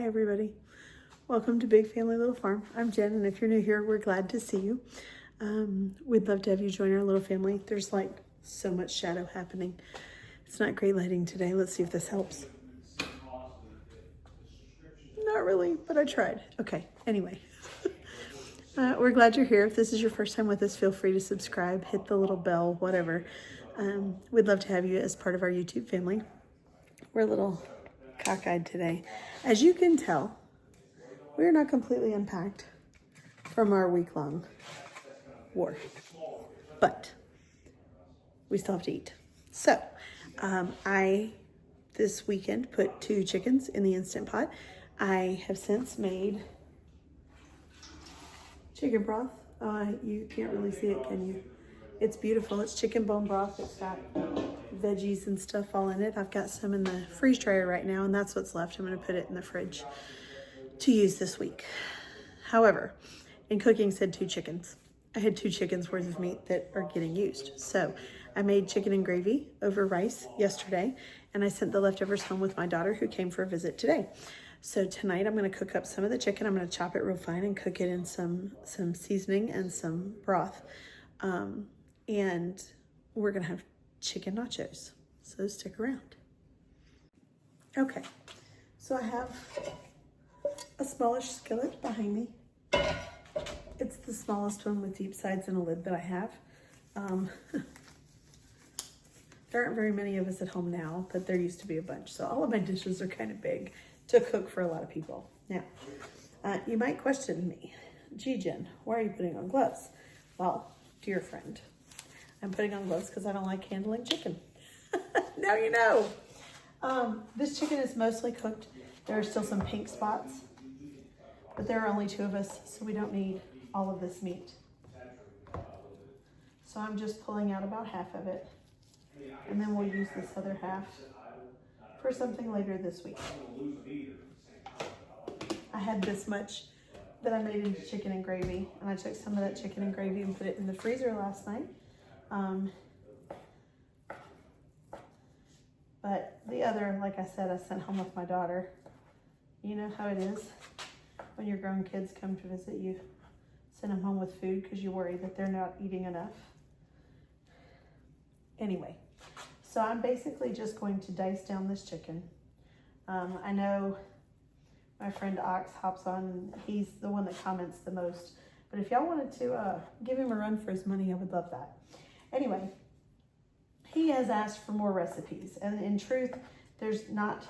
Hi everybody, welcome to Big Family Little Farm. I'm Jen, and if you're new here, we're glad to see you. We'd love to have you join our little family. There's like so much shadow happening. It's not great lighting today. Let's see if this helps. Not really, but I tried. Okay, anyway. We're glad you're here. If this is your first time with us, feel free to subscribe, hit the little bell, whatever. We'd love to have you as part of our YouTube family. We're a little cockeyed today. As you can tell, we're not completely unpacked from our week-long war, but we still have to eat. So I, this weekend, put 2 chickens in the Instant Pot. I have since made chicken broth. You can't really see it, can you? It's beautiful. It's chicken bone broth. It's got veggies and stuff all in it. I've got some in the freeze dryer right now, and that's what's left. I'm going to put it in the fridge to use this week. However, in cooking said 2 chickens. I had 2 chickens worth of meat that are getting used. So I made chicken and gravy over rice yesterday, and I sent the leftovers home with my daughter who came for a visit today. So tonight I'm going to cook up some of the chicken. I'm going to chop it real fine and cook it in some seasoning and some broth. And we're going to have chicken nachos. So stick around. Okay, so I have a smallish skillet behind me. It's the smallest one with deep sides and a lid that I have. There aren't very many of us at home now, but there used to be a bunch. So all of my dishes are kind of big to cook for a lot of people. Now, you might question me, gee Jen, why are you putting on gloves? Well, dear friend, I'm putting on gloves because I don't like handling chicken. Now you know. This chicken is mostly cooked. There are still some pink spots, but there are only 2 of us, so we don't need all of this meat. So I'm just pulling out about half of it, and then we'll use this other half for something later this week. I had this much that I made into chicken and gravy, and I took some of that chicken and gravy and put it in the freezer last night. But the other, like I said, I sent home with my daughter. You know how it is when your grown kids come to visit you. Send them home with food because you worry that they're not eating enough. Anyway, so I'm basically just going to dice down this chicken. I know my friend Ox hops on, and he's the one that comments the most. But if y'all wanted to give him a run for his money, I would love that. Anyway, he has asked for more recipes, and in truth, there's not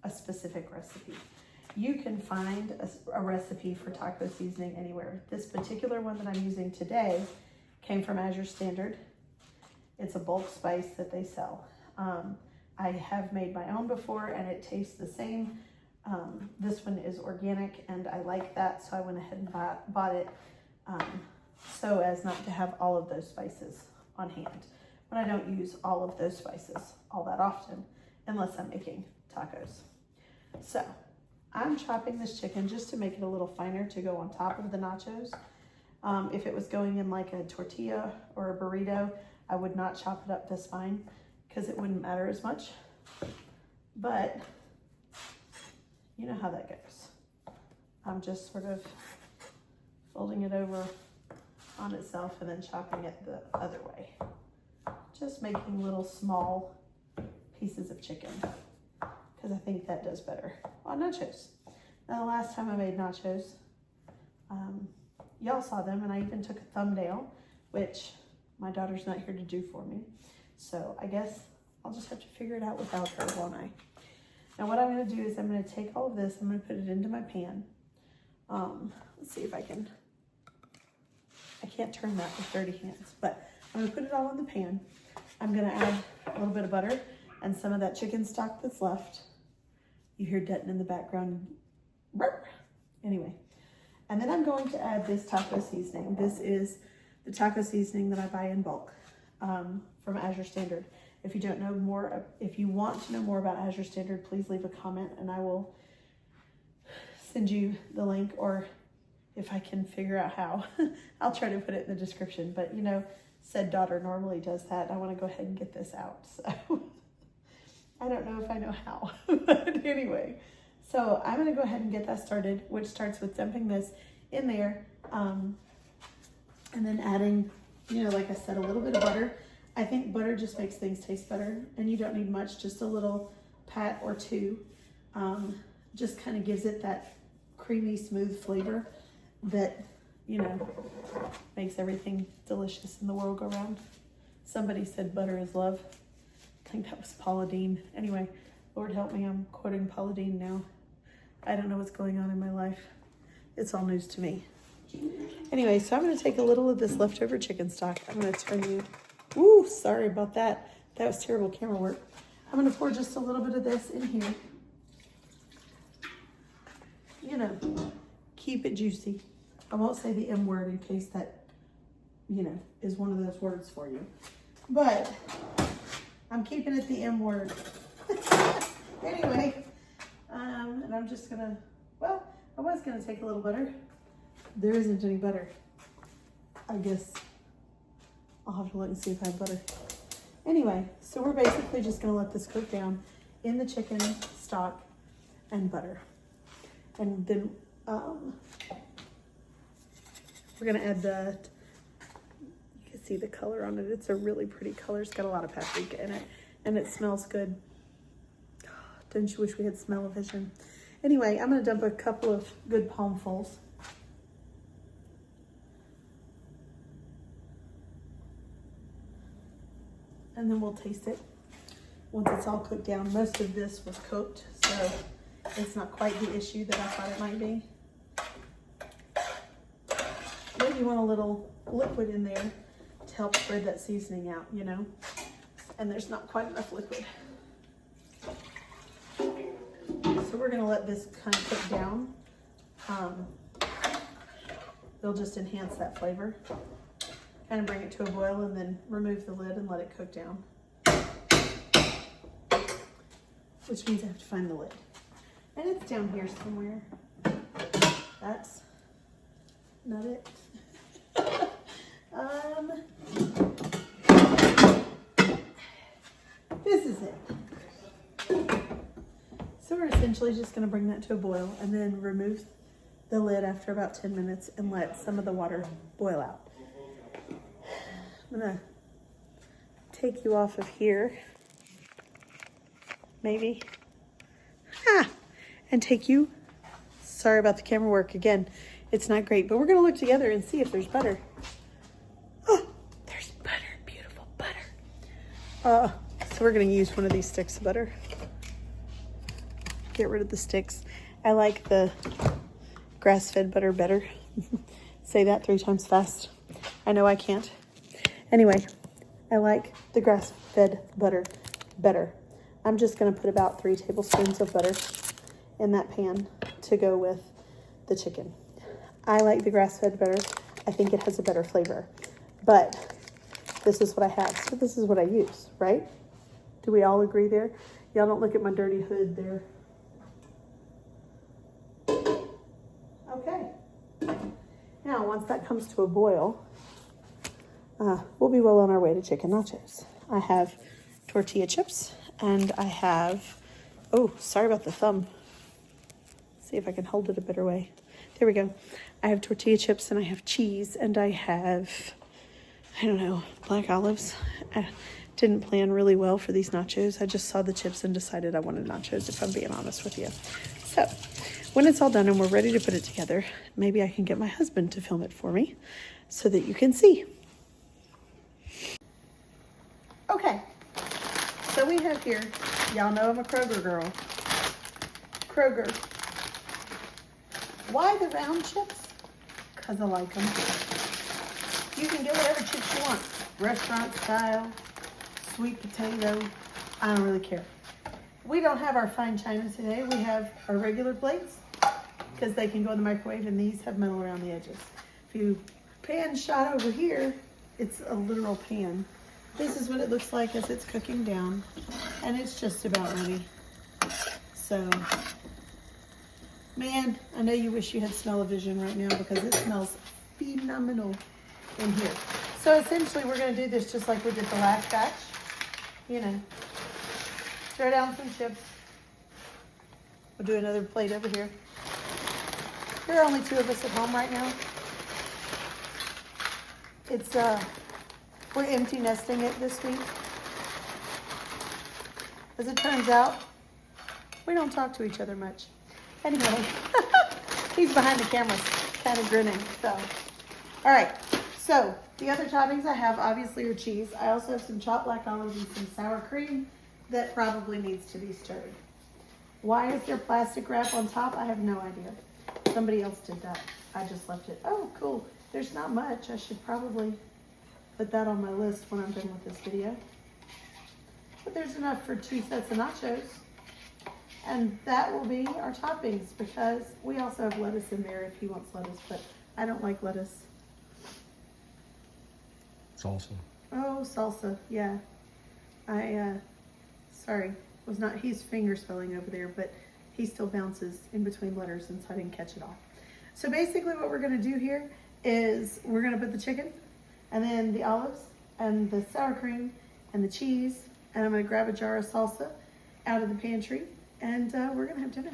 a specific recipe. You can find a recipe for taco seasoning anywhere. This particular one that I'm using today came from Azure Standard. It's a bulk spice that they sell. I have made my own before, and it tastes the same. This one is organic, and I like that, so I went ahead and bought it so as not to have all of those spices on hand. But I don't use all of those spices all that often unless I'm making tacos. So I'm chopping this chicken just to make it a little finer to go on top of the nachos. If it was going in like a tortilla or a burrito, I would not chop it up this fine because it wouldn't matter as much. But you know how that goes. I'm just sort of folding it over on itself and then chopping it the other way. Just making little small pieces of chicken because I think that does better on nachos. Now the last time I made nachos, y'all saw them, and I even took a thumbnail, which my daughter's not here to do for me. So I guess I'll just have to figure it out without her, won't I? Now what I'm going to do is I'm going to take all of this, I'm going to put it into my pan. Let's see if I can't turn that with dirty hands, but I'm going to put it all in the pan. I'm going to add a little bit of butter and some of that chicken stock that's left. You hear Dutton in the background. Anyway, and then I'm going to add this taco seasoning. This is the taco seasoning that I buy in bulk from Azure Standard. If you don't know more, if you want to know more about Azure Standard, please leave a comment and I will send you the link, or if I can figure out how, I'll try to put it in the description. But you know, said daughter normally does that. I want to go ahead and get this out. So I don't know if I know how, but anyway. So I'm gonna go ahead and get that started, which starts with dumping this in there, and then adding, you know, like I said, a little bit of butter. I think butter just makes things taste better, and you don't need much, just a little pat or two. Just kind of gives it that creamy, smooth flavor that, you know, makes everything delicious in the world go round. Somebody said butter is love. I think that was Paula Deen. Anyway, Lord help me, I'm quoting Paula Deen now. I don't know what's going on in my life. It's all news to me. Anyway, so I'm going to take a little of this leftover chicken stock. I'm going to turn you, ooh, sorry about that. That was terrible camera work. I'm going to pour just a little bit of this in here. You know, keep it juicy. I won't say the M word in case that, you know, is one of those words for you. But I'm keeping it the M word. Anyway, and I'm just gonna, well, I was gonna take a little butter. There isn't any butter. I guess I'll have to look and see if I have butter. Anyway, so we're basically just gonna let this cook down in the chicken stock and butter. And then we're gonna add the, you can see the color on it. It's a really pretty color. It's got a lot of paprika in it, and it smells good. Don't you wish we had smell-o-vision? Anyway, I'm gonna dump a couple of good palmfuls. And then we'll taste it once it's all cooked down. Most of this was cooked, so it's not quite the issue that I thought it might be. Maybe you want a little liquid in there to help spread that seasoning out, you know? And there's not quite enough liquid. So we're gonna let this kind of cook down. They'll just enhance that flavor. Kind of bring it to a boil and then remove the lid and let it cook down. Which means I have to find the lid. And it's down here somewhere. That's not it. This is it. So we're essentially just gonna bring that to a boil and then remove the lid after about 10 minutes and let some of the water boil out. I'm gonna take you off of here, maybe, and take you, sorry about the camera work again, it's not great, but we're gonna look together and see if there's butter. Oh, there's butter, beautiful butter. So we're gonna use one of these sticks of butter. Get rid of the sticks. I like the grass-fed butter better. Say that 3 times fast. I know I can't. Anyway, I like the grass-fed butter better. I'm just gonna put about 3 tablespoons of butter in that pan to go with the chicken. I like the grass-fed butter. I think it has a better flavor, but this is what I have, so this is what I use, right? Do we all agree there? Y'all don't look at my dirty hood there. Okay. Now, once that comes to a boil, we'll be well on our way to chicken nachos. I have tortilla chips and I have, oh, sorry about the thumb. See if I can hold it a better way. There we go. I have tortilla chips and I have cheese and I have, I don't know, black olives. I didn't plan really well for these nachos. I just saw the chips and decided I wanted nachos, if I'm being honest with you. So when it's all done and we're ready to put it together, maybe I can get my husband to film it for me so that you can see. Okay, so we have here, y'all know I'm a Kroger girl. Kroger. Why the round chips? Because I like them. You can get whatever chips you want. Restaurant style, sweet potato, I don't really care. We don't have our fine china today. We have our regular plates because they can go in the microwave, and these have metal around the edges. If you pan shot over here, it's a literal pan. This is what it looks like as it's cooking down, and it's just about ready. So, man, I know you wish you had smell-o-vision right now because it smells phenomenal in here. So essentially, we're gonna do this just like we did the last batch. You know, throw down some chips, We'll do another plate over here. There are only 2 of us at home right now. It's, we're empty nesting it this week. As it turns out, we don't talk to each other much. Anyway, he's behind the camera, kind of grinning, so. All right, so the other toppings I have obviously are cheese. I also have some chopped black olives and some sour cream that probably needs to be stirred. Why is there plastic wrap on top? I have no idea. Somebody else did that. I just left it. Oh, cool. There's not much. I should probably put that on my list when I'm done with this video. But there's enough for 2 sets of nachos. And that will be our toppings because we also have lettuce in there if he wants lettuce, but I don't like lettuce. Salsa. Oh, salsa. Yeah. Sorry, he's finger spelling over there, but he still bounces in between letters and so I didn't catch it all. So basically what we're gonna do here is we're gonna put the chicken and then the olives and the sour cream and the cheese, and I'm gonna grab a jar of salsa out of the pantry and we're gonna have dinner.